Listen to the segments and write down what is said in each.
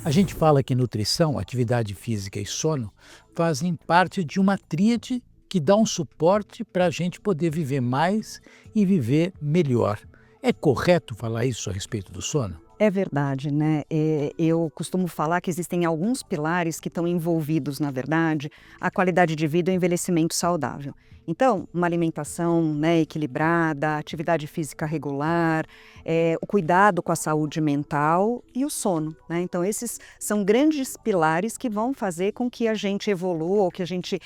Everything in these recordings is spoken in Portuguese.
A gente fala que nutrição, atividade física e sono fazem parte de uma tríade que dá um suporte para a gente poder viver mais e viver melhor. É correto falar isso a respeito do sono? É verdade, né? Eu costumo falar que existem alguns pilares que estão envolvidos, na verdade, a qualidade de vida e o envelhecimento saudável. Então, uma alimentação, né, equilibrada, atividade física regular, o cuidado com a saúde mental e o sono, né? Então, esses são grandes pilares que vão fazer com que a gente evolua ou que a gente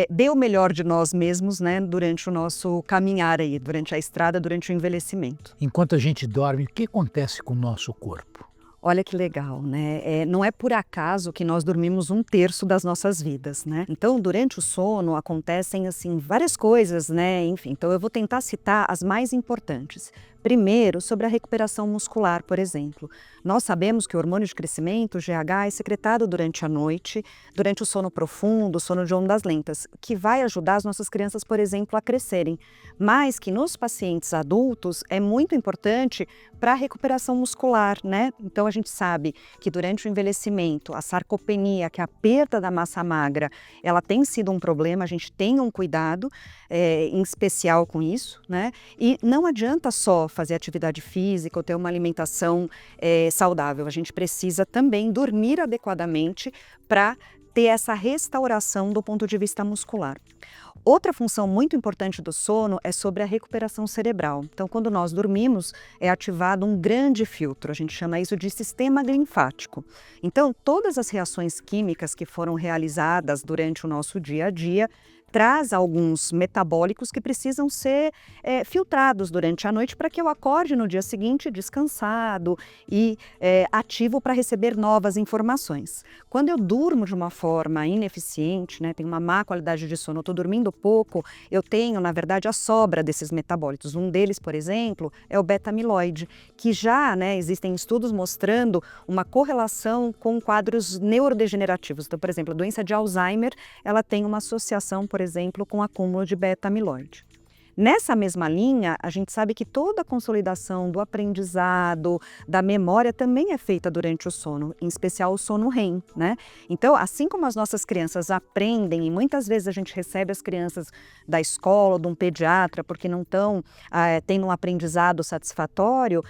dê o melhor de nós mesmos, né, durante o nosso caminhar aí, durante a estrada, durante o envelhecimento. Enquanto a gente dorme, o que acontece com o nosso corpo? Olha que legal, né? Não é por acaso que nós dormimos um terço das nossas vidas, né? Então, durante o sono acontecem assim várias coisas, né? Enfim, então eu vou tentar citar as mais importantes. Primeiro, sobre a recuperação muscular, por exemplo. Nós sabemos que o hormônio de crescimento, o GH, é secretado durante a noite, durante o sono profundo, o sono de ondas lentas, que vai ajudar as nossas crianças, por exemplo, a crescerem. Mas que nos pacientes adultos é muito importante para a recuperação muscular, né? Então a gente sabe que durante o envelhecimento, a sarcopenia, que é a perda da massa magra, ela tem sido um problema, a gente tem um cuidado em especial com isso, né? E não adianta só fazer atividade física ou ter uma alimentação saudável, a gente precisa também dormir adequadamente para ter essa restauração do ponto de vista muscular. Outra função muito importante do sono é sobre a recuperação cerebral. Então, quando nós dormimos, é ativado um grande filtro, a gente chama isso de sistema linfático. Então, todas as reações químicas que foram realizadas durante o nosso dia a dia traz alguns metabólicos que precisam ser filtrados durante a noite para que eu acorde no dia seguinte descansado e ativo para receber novas informações. Quando eu durmo de uma forma ineficiente, né, tenho uma má qualidade de sono, estou dormindo pouco, eu tenho, na verdade, a sobra desses metabólitos. Um deles, por exemplo, é o beta-amiloide, que já, né, existem estudos mostrando uma correlação com quadros neurodegenerativos. Então, por exemplo, a doença de Alzheimer, ela tem uma associação, por exemplo, com acúmulo de beta-amiloide. Nessa mesma linha, a gente sabe que toda a consolidação do aprendizado, da memória também é feita durante o sono, em especial o sono REM, né? Então, assim como as nossas crianças aprendem, e muitas vezes a gente recebe as crianças da escola ou de um pediatra porque não estão tendo um aprendizado satisfatório,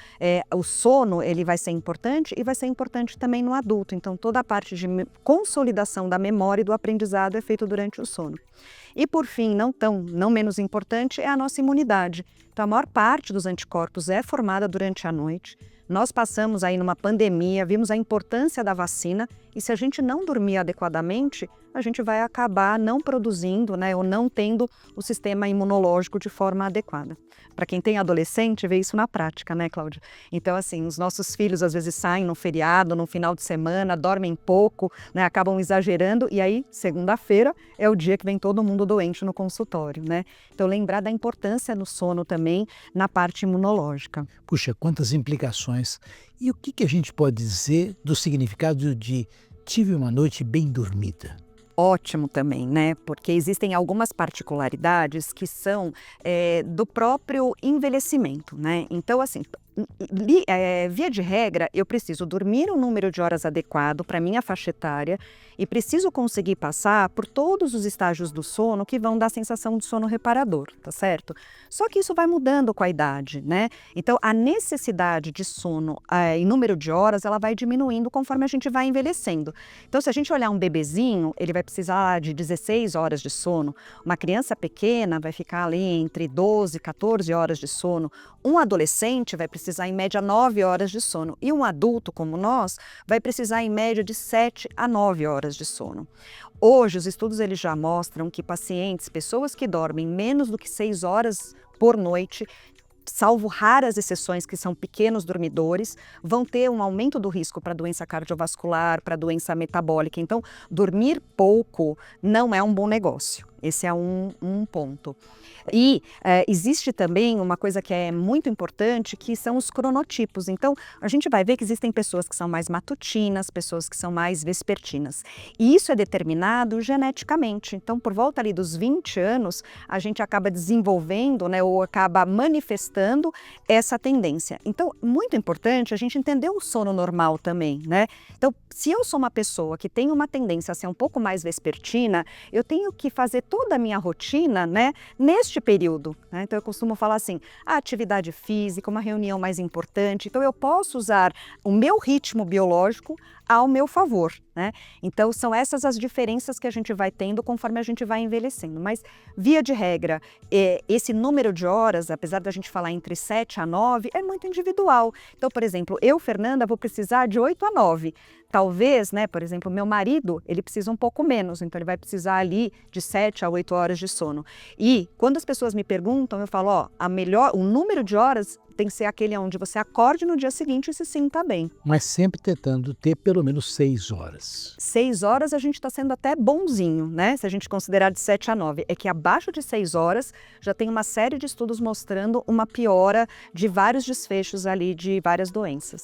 o sono ele vai ser importante e vai ser importante também no adulto. Então, toda a parte de consolidação da memória e do aprendizado é feito durante o sono. E por fim, não menos importante, é a nossa imunidade. Então, a maior parte dos anticorpos é formada durante a noite. Nós passamos aí numa pandemia, vimos a importância da vacina e se a gente não dormir adequadamente, a gente vai acabar não produzindo, né, ou não tendo o sistema imunológico de forma adequada. Para quem tem adolescente, vê isso na prática, né, Cláudia? Então, assim, os nossos filhos às vezes saem no feriado, no final de semana, dormem pouco, né, acabam exagerando e aí, segunda-feira, é o dia que vem todo mundo doente no consultório, né? Então, lembrar da importância no sono também na parte imunológica. Puxa, quantas implicações! E o que a gente pode dizer do significado de tive uma noite bem dormida? Ótimo também, né? Porque existem algumas particularidades que são do próprio envelhecimento, né? Então, assim, via de regra, eu preciso dormir um número de horas adequado para minha faixa etária e preciso conseguir passar por todos os estágios do sono que vão dar a sensação de sono reparador, tá certo? Só que isso vai mudando com a idade, né? Então, a necessidade de sono em número de horas, ela vai diminuindo conforme a gente vai envelhecendo. Então, se a gente olhar um bebezinho, ele vai precisar de 16 horas de sono. Uma criança pequena vai ficar ali entre 12 e 14 horas de sono. Um adolescente vai precisar, em média, 9 horas de sono. E um adulto, como nós, vai precisar, em média, de 7 a 9 horas de sono. Hoje, os estudos eles já mostram que pacientes, pessoas que dormem menos do que 6 horas por noite, salvo raras exceções que são pequenos dormidores, vão ter um aumento do risco para doença cardiovascular, para doença metabólica. Então, dormir pouco não é um bom negócio. Esse é um ponto. E existe também uma coisa que é muito importante, que são os cronotipos. Então, a gente vai ver que existem pessoas que são mais matutinas, pessoas que são mais vespertinas. E isso é determinado geneticamente. Então, por volta ali dos 20 anos, a gente acaba desenvolvendo, né, ou acaba manifestando manifestando essa tendência. Então, muito importante a gente entender o sono normal também, né? Então, se eu sou uma pessoa que tem uma tendência a ser um pouco mais vespertina, eu tenho que fazer toda a minha rotina, né, neste período, né? Então, eu costumo falar assim, a atividade física, uma reunião mais importante, então eu posso usar o meu ritmo biológico ao meu favor, né? Então, são essas as diferenças que a gente vai tendo conforme a gente vai envelhecendo. Mas, via de regra, esse número de horas, apesar da gente falar entre 7 a 9, é muito individual. Então, por exemplo, eu, Fernanda, vou precisar de 8 a 9. Talvez, né, por exemplo, meu marido, ele precisa um pouco menos, então ele vai precisar ali de 7 a 8 horas de sono. E quando as pessoas me perguntam, eu falo, ó, o número de horas tem que ser aquele onde você acorde no dia seguinte e se sinta bem. Mas sempre tentando ter pelo menos 6 horas. 6 horas a gente está sendo até bonzinho, né? Se a gente considerar de 7 a 9. É que abaixo de 6 horas já tem uma série de estudos mostrando uma piora de vários desfechos ali de várias doenças.